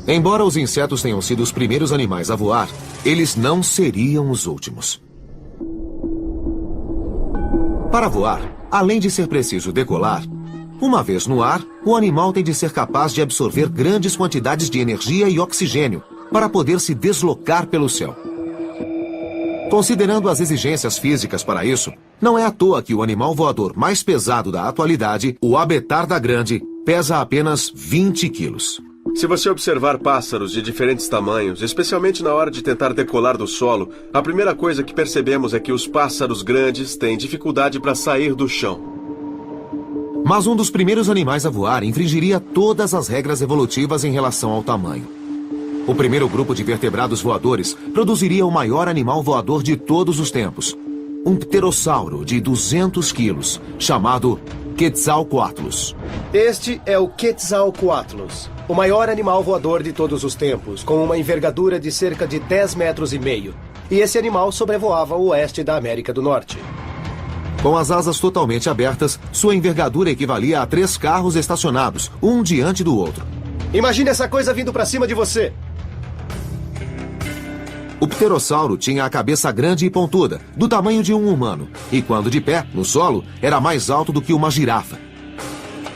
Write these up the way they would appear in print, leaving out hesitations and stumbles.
Embora os insetos tenham sido os primeiros animais a voar, eles não seriam os últimos. Para voar, além de ser preciso decolar, uma vez no ar, o animal tem de ser capaz de absorver grandes quantidades de energia e oxigênio para poder se deslocar pelo céu. Considerando as exigências físicas para isso, não é à toa que o animal voador mais pesado da atualidade, o abetarda grande, pesa apenas 20 quilos. Se você observar pássaros de diferentes tamanhos, especialmente na hora de tentar decolar do solo, a primeira coisa que percebemos é que os pássaros grandes têm dificuldade para sair do chão. Mas um dos primeiros animais a voar infringiria todas as regras evolutivas em relação ao tamanho. O primeiro grupo de vertebrados voadores produziria o maior animal voador de todos os tempos. Um pterossauro de 200 quilos, chamado Quetzalcoatlus. Este é o Quetzalcoatlus, o maior animal voador de todos os tempos, com uma envergadura de cerca de 10,5 metros. E esse animal sobrevoava o oeste da América do Norte. Com as asas totalmente abertas, sua envergadura equivalia a 3 carros estacionados, um diante do outro. Imagine essa coisa vindo para cima de você. O pterossauro tinha a cabeça grande e pontuda, do tamanho de um humano, e quando de pé, no solo, era mais alto do que uma girafa.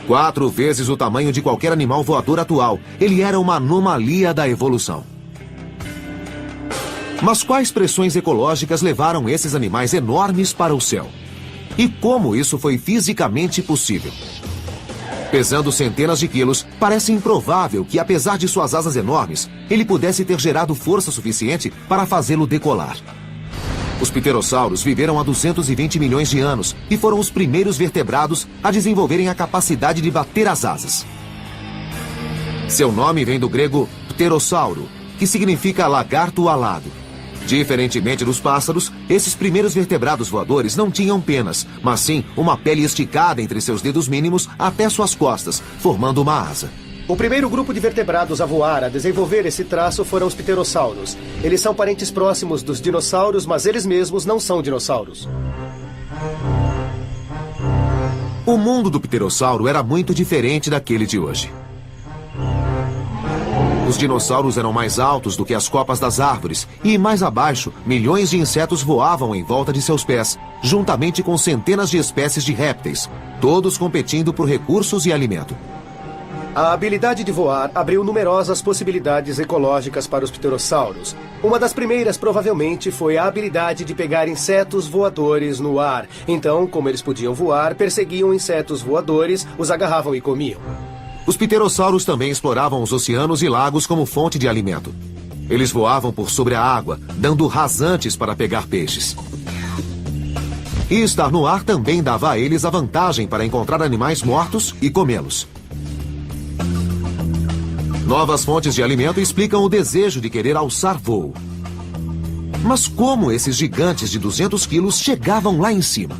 4 vezes o tamanho de qualquer animal voador atual, ele era uma anomalia da evolução. Mas quais pressões ecológicas levaram esses animais enormes para o céu? E como isso foi fisicamente possível? Pesando centenas de quilos, parece improvável que, apesar de suas asas enormes, ele pudesse ter gerado força suficiente para fazê-lo decolar. Os pterossauros viveram há 220 milhões de anos e foram os primeiros vertebrados a desenvolverem a capacidade de bater as asas. Seu nome vem do grego pterossauro, que significa lagarto alado. Diferentemente dos pássaros, esses primeiros vertebrados voadores não tinham penas, mas sim uma pele esticada entre seus dedos mínimos até suas costas, formando uma asa. O primeiro grupo de vertebrados a voar, a desenvolver esse traço, foram os pterossauros. Eles são parentes próximos dos dinossauros, mas eles mesmos não são dinossauros. O mundo do pterossauro era muito diferente daquele de hoje. Os dinossauros eram mais altos do que as copas das árvores e, mais abaixo, milhões de insetos voavam em volta de seus pés, juntamente com centenas de espécies de répteis, todos competindo por recursos e alimento. A habilidade de voar abriu numerosas possibilidades ecológicas para os pterossauros. Uma das primeiras, provavelmente, foi a habilidade de pegar insetos voadores no ar. Então, como eles podiam voar, perseguiam insetos voadores, os agarravam e comiam. Os pterossauros também exploravam os oceanos e lagos como fonte de alimento. Eles voavam por sobre a água, dando rasantes para pegar peixes. E estar no ar também dava a eles a vantagem para encontrar animais mortos e comê-los. Novas fontes de alimento explicam o desejo de querer alçar voo. Mas como esses gigantes de 200 quilos chegavam lá em cima?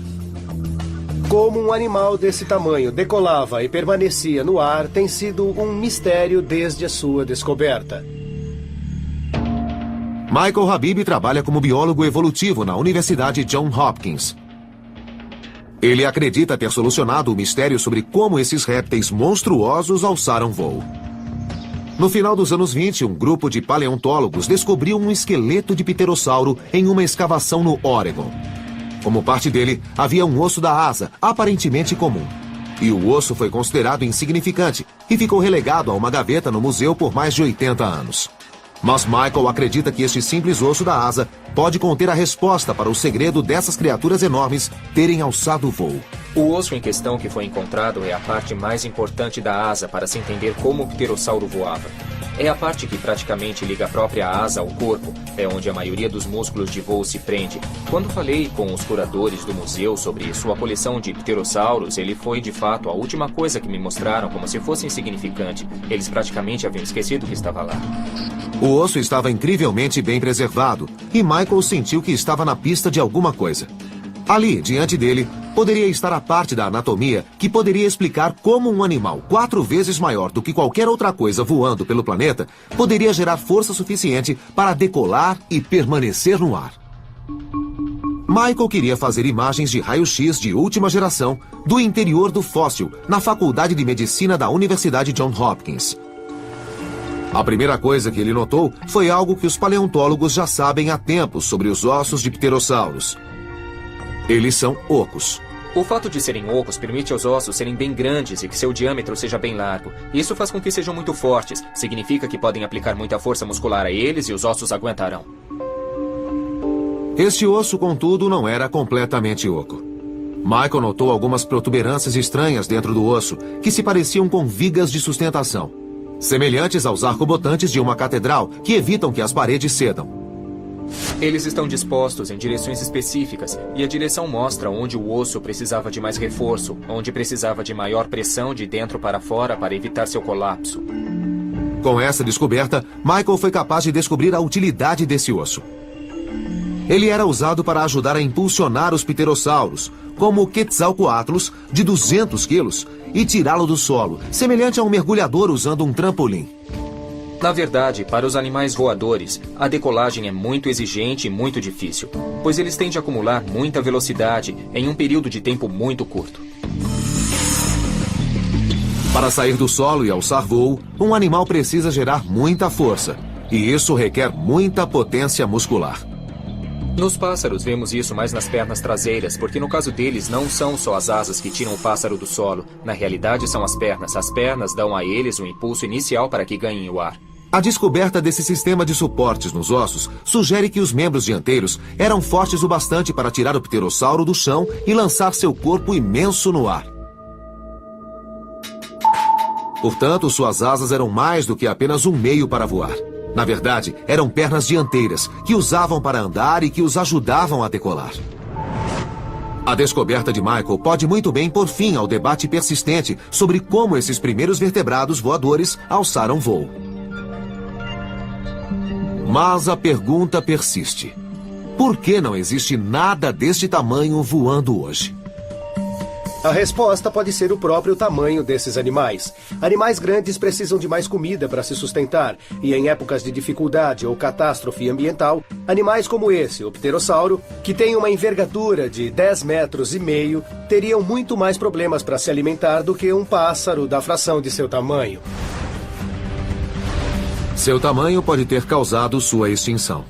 Como um animal desse tamanho decolava e permanecia no ar tem sido um mistério desde a sua descoberta. Michael Habib trabalha como biólogo evolutivo na Universidade Johns Hopkins. Ele acredita ter solucionado o mistério sobre como esses répteis monstruosos alçaram voo. No final dos anos 20, um grupo de paleontólogos descobriu um esqueleto de pterossauro em uma escavação no Oregon. Como parte dele, havia um osso da asa, aparentemente comum. E o osso foi considerado insignificante e ficou relegado a uma gaveta no museu por mais de 80 anos. Mas Michael acredita que este simples osso da asa pode conter a resposta para o segredo dessas criaturas enormes terem alçado o voo. O osso em questão que foi encontrado é a parte mais importante da asa para se entender como o pterossauro voava. É a parte que praticamente liga a própria asa ao corpo, é onde a maioria dos músculos de voo se prende. Quando falei com os curadores do museu sobre sua coleção de pterossauros, ele foi de fato a última coisa que me mostraram como se fosse insignificante. Eles praticamente haviam esquecido que estava lá. O osso estava incrivelmente bem preservado e Michael sentiu que estava na pista de alguma coisa. Ali, diante dele, poderia estar a parte da anatomia que poderia explicar como um animal 4 vezes maior do que qualquer outra coisa voando pelo planeta poderia gerar força suficiente para decolar e permanecer no ar. Michael queria fazer imagens de raio-x de última geração do interior do fóssil na Faculdade de Medicina da Universidade Johns Hopkins. A primeira coisa que ele notou foi algo que os paleontólogos já sabem há tempos sobre os ossos de pterossauros. Eles são ocos. O fato de serem ocos permite aos ossos serem bem grandes e que seu diâmetro seja bem largo. Isso faz com que sejam muito fortes. Significa que podem aplicar muita força muscular a eles e os ossos aguentarão. Este osso, contudo, não era completamente oco. Michael notou algumas protuberâncias estranhas dentro do osso, que se pareciam com vigas de sustentação, semelhantes aos arcobotantes de uma catedral, que evitam que as paredes cedam. Eles estão dispostos em direções específicas, e a direção mostra onde o osso precisava de mais reforço, onde precisava de maior pressão de dentro para fora para evitar seu colapso. Com essa descoberta, Michael foi capaz de descobrir a utilidade desse osso. Ele era usado para ajudar a impulsionar os pterossauros, como o Quetzalcoatlus, de 200 quilos, e tirá-lo do solo, semelhante a um mergulhador usando um trampolim. Na verdade, para os animais voadores, a decolagem é muito exigente e muito difícil, pois eles tendem a acumular muita velocidade em um período de tempo muito curto. Para sair do solo e alçar voo, um animal precisa gerar muita força, e isso requer muita potência muscular. Nos pássaros vemos isso mais nas pernas traseiras, porque no caso deles não são só as asas que tiram o pássaro do solo. Na realidade são as pernas. As pernas dão a eles um impulso inicial para que ganhem o ar. A descoberta desse sistema de suportes nos ossos sugere que os membros dianteiros eram fortes o bastante para tirar o pterossauro do chão e lançar seu corpo imenso no ar. Portanto, suas asas eram mais do que apenas um meio para voar. Na verdade, eram pernas dianteiras, que usavam para andar e que os ajudavam a decolar. A descoberta de Michael pode muito bem pôr fim ao debate persistente sobre como esses primeiros vertebrados voadores alçaram voo. Mas a pergunta persiste. Por que não existe nada deste tamanho voando hoje? A resposta pode ser o próprio tamanho desses animais. Animais grandes precisam de mais comida para se sustentar, e em épocas de dificuldade ou catástrofe ambiental, animais como esse, o pterossauro, que tem uma envergadura de 10,5 metros, teriam muito mais problemas para se alimentar do que um pássaro da fração de seu tamanho. Seu tamanho pode ter causado sua extinção.